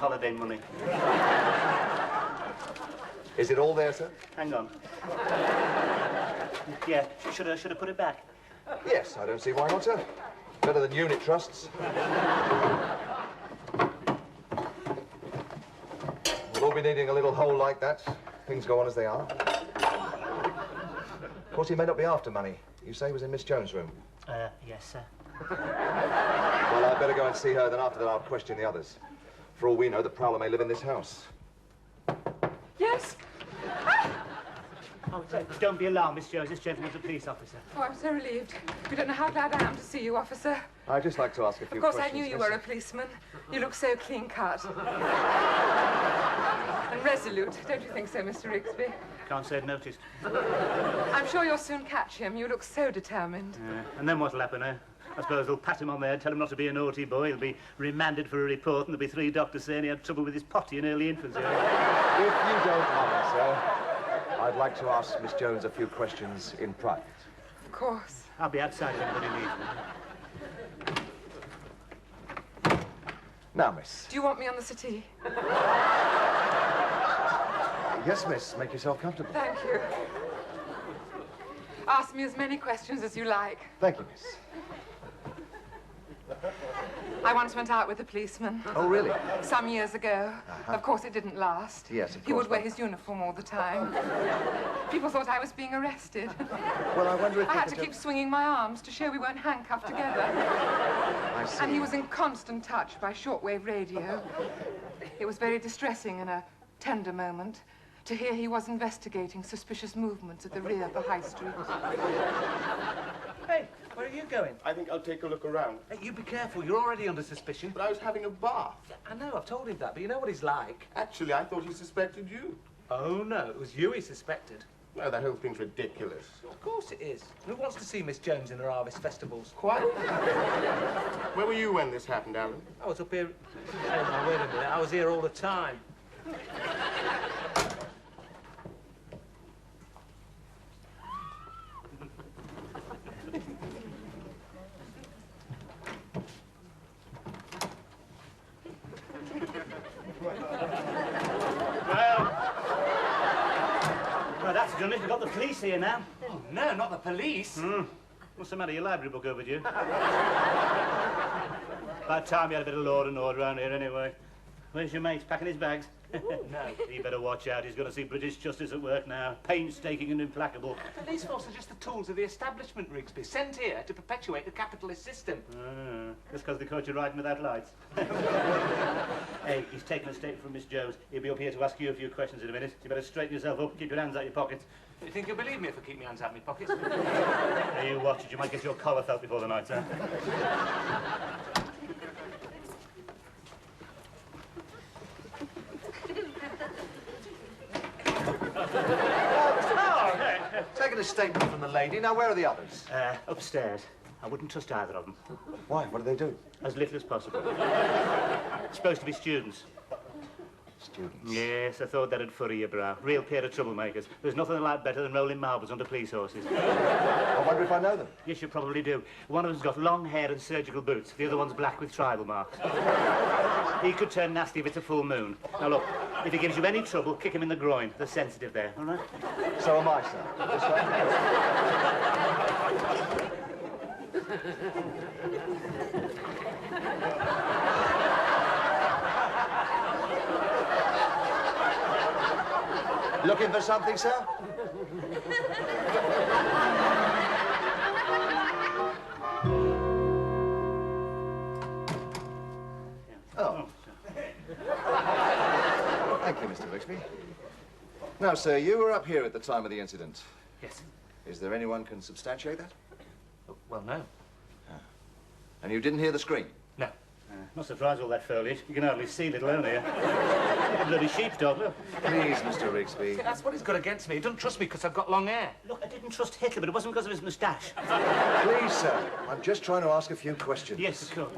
holiday money. Is it all there, sir? Hang on. Yeah, should I put it back? Yes, I don't see why not, sir. Better than unit trusts. We'll all be needing a little hole like that. Things go on as they are. Of course, he may not be after money. You say he was in Miss Jones' room? Yes, sir. Well, I'd better go and see her, then after that I'll question the others. For all we know, the Prowler may live in this house. Yes? Oh, don't be alarmed, Miss Jones. This gentleman's a police officer. Oh, I'm so relieved. You don't know how glad I am to see you, officer. I'd just like to ask a few questions. Of course, questions. I knew you were a policeman. You look so clean-cut. And resolute. Don't you think so, Mr. Rigsby? Can't say I've noticed. I'm sure you'll soon catch him. You look so determined. And then what'll happen, eh? I suppose they'll pat him on the head, tell him not to be a naughty boy. He'll be remanded for a report, and there'll be 3 doctors saying he had trouble with his potty in early infancy. If you don't mind, sir, I'd like to ask Miss Jones a few questions in private. Of course. I'll be outside if anybody needs me. Now, miss. Do you want me on the settee? Yes, miss. Make yourself comfortable. Thank you. Ask me as many questions as you like. Thank you, miss. I once went out with a policeman. Oh, really? Some years ago. Of course, it didn't last. Yes, of course. He would wear his uniform all the time. People thought I was being arrested. Well, I wonder if I had to keep swinging my arms to show we weren't handcuffed together. I see. And he was in constant touch by shortwave radio. It was very distressing in a tender moment to hear he was investigating suspicious movements at the rear of the High Street. Hey, where are you going? I think I'll take a look around. Hey, you be careful. You're already under suspicion. But I was having a bath. I know, I've told him that, but you know what he's like. Actually, I thought he suspected you. Oh, no, it was you he suspected. No, that whole thing's ridiculous. Of course it is. Who wants to see Miss Jones in her harvest festivals? Quite. Where were you when this happened, Alan? I was up here... Oh, no, wait a minute. I was here all the time. Well, that's done it. We've got the police here now. Oh, no, not the police. What's the matter? Your library book overdue? About time you had a bit of law and order around here, anyway. Where's your mate? Packing his bags? No. You better watch out. He's going to see British justice at work now. Painstaking and implacable. The police force are just the tools of the establishment, Rigsby, sent here to perpetuate the capitalist system. Just because they caught you riding without lights. Hey, he's taken a statement from Miss Jones. He'll be up here to ask you a few questions in a minute. You better straighten yourself up, keep your hands out your pockets. You think you'll believe me if I keep my hands out of my pockets? Hey, you watch it. You might get your collar felt before the night's out. Taking a statement from the lady. Now, where are the others? Upstairs. I wouldn't trust either of them. Why? What do they do? As little as possible. Supposed to be students. Students? Yes, I thought that'd furry your brow. Real pair of troublemakers. There's nothing they like better than rolling marbles onto police horses. I wonder if I know them. Yes, you probably do. One of them's got long hair and surgical boots. The other one's black with tribal marks. He could turn nasty if it's a full moon. Now, look, if he gives you any trouble, kick him in the groin. They're sensitive there, all right? So am I, sir. This way. Looking for something, sir? Oh. Thank you, Mr. Rigsby. Now, sir, you were up here at the time of the incident. Yes. Is there anyone can substantiate that? Well, no. And you didn't hear the scream? No. Not surprised all that foliage. You can hardly see, little only. Bloody sheepdog, look. Please, Mr. Rigsby. See, that's what he's got against me. He doesn't trust me because I've got long hair. Look, I didn't trust Hitler, but it wasn't because of his moustache. Please, sir. I'm just trying to ask a few questions. Yes, of course.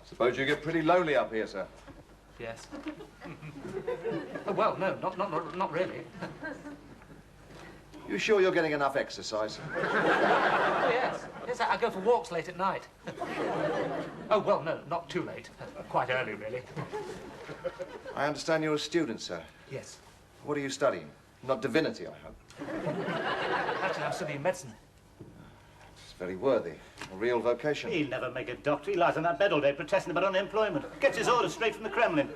Suppose you get pretty lonely up here, sir. Yes. Oh, well, no, not really. You sure you're getting enough exercise? Oh, yes. Yes, I go for walks late at night. Oh, well, no, not too late. Quite early, really. I understand you're a student, sir. Yes. What are you studying? Not divinity, I hope. Actually, I'm studying medicine. It's very worthy. A real vocation. He'll never make a doctor. He lies on that bed all day protesting about unemployment. Gets his orders straight from the Kremlin.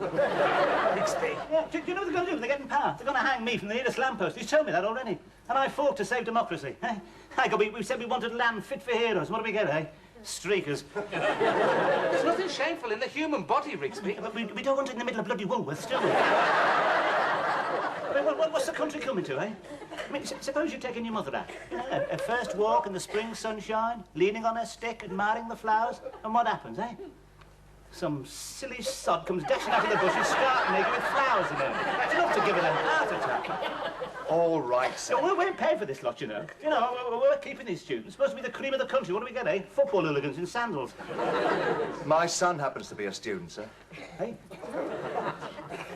Bixby. Yeah, do you know what they're going to do when they get in power? They're going to hang me from the nearest lamppost. He's told me that already. And I fought to save democracy. Eh? We said we wanted land fit for heroes. What do we get, eh? Streakers. There's nothing shameful in the human body, Rigsby. But we don't want it in the middle of bloody Woolworths, do we? I mean, what's the country coming to, eh? I mean, suppose you're taking your mother out. You know, a first walk in the spring sunshine, leaning on her stick, admiring the flowers, and what happens, eh? Some silly sod comes dashing out of the bushes, stark naked with flowers in her. It's enough to give it a heart attack. All right, sir. So we're paying for this lot, you know. You know, we're keeping these students. Supposed to be the cream of the country. What do we get, eh? Football hooligans in sandals. My son happens to be a student, sir. Hey?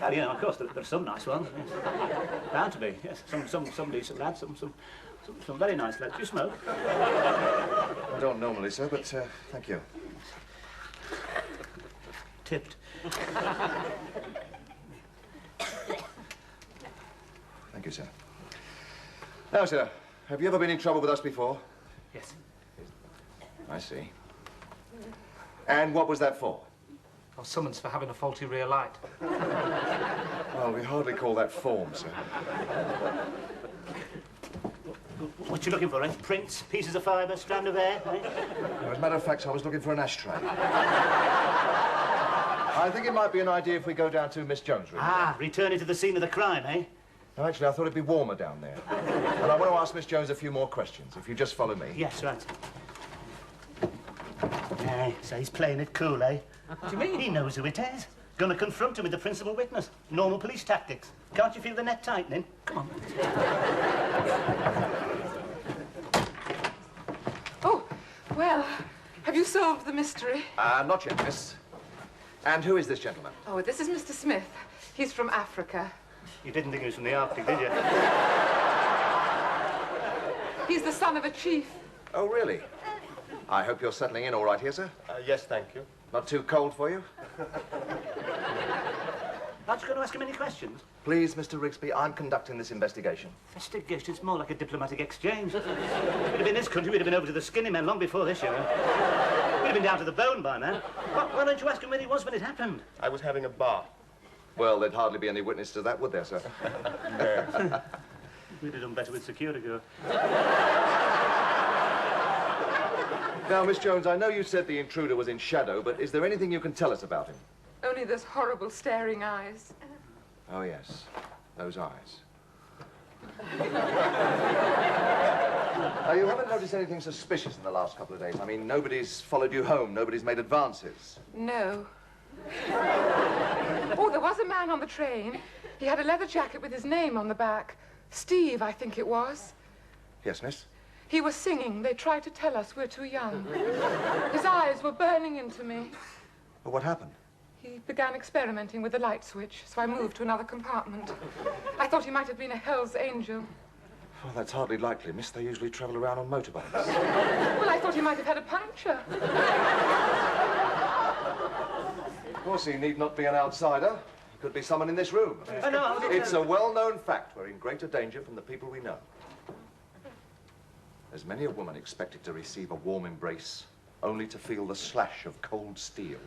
Oh, yeah, of course, there's some nice ones. Yes. Bound to be, yes. Some decent lads, some very nice lads. Do you smoke? I don't normally, sir, but thank you. Tipped. Thank you, sir. Now, sir, have you ever been in trouble with us before? Yes. I see. And what was that for? I was summoned for having a faulty rear light. Well, we hardly call that form, sir. What you looking for, eh? Prints, pieces of fibre, strand of hair, eh? No, as a matter of fact, I was looking for an ashtray. I think it might be an idea if we go down to Miss Jones' room. Ah, returning to the scene of the crime, eh? No, actually, I thought it'd be warmer down there. And I want to ask Miss Jones a few more questions, if you just follow me. Yes, right. So he's playing it cool, eh? What do you mean? He knows who it is. Gonna confront him with the principal witness. Normal police tactics. Can't you feel the net tightening? Come on. Oh, well, have you solved the mystery? Not yet, miss. And who is this gentleman? Oh, this is Mr. Smith. He's from Africa. You didn't think he was from the Arctic, did you? He's the son of a chief. Oh, really? I hope you're settling in all right here, sir. Yes, thank you. Not too cold for you? Aren't you going to ask him any questions? Please, Mr. Rigsby, I'm conducting this investigation. Investigation, it's more like a diplomatic exchange. We'd have been this country, we'd have been over to the skinny men long before this, you know. We'd have been down to the bone by now. Why don't you ask him where he was when it happened? I was having a bath. Well, there'd hardly be any witness to that, would there, sir? We'd have done better with Securigo. Now, Miss Jones, I know you said the intruder was in shadow, but is there anything you can tell us about him? Only those horrible staring eyes. Oh, yes. Those eyes. You haven't noticed anything suspicious in the last couple of days? I mean, nobody's followed you home, nobody's made advances. No. Oh, there was a man on the train. He had a leather jacket with his name on the back. Steve, I think it was. Yes, miss? He was singing. They tried to tell us we're too young. His eyes were burning into me. Well, what happened? He began experimenting with the light switch, so I moved to another compartment. I thought he might have been a Hell's Angel. Well, that's hardly likely, miss. They usually travel around on motorbikes. Well, I thought he might have had a puncture. Of course, he need not be an outsider. He could be someone in this room. Oh, no, It's a well-known fact. We're in greater danger from the people we know. There's many a woman expected to receive a warm embrace, only to feel the slash of cold steel.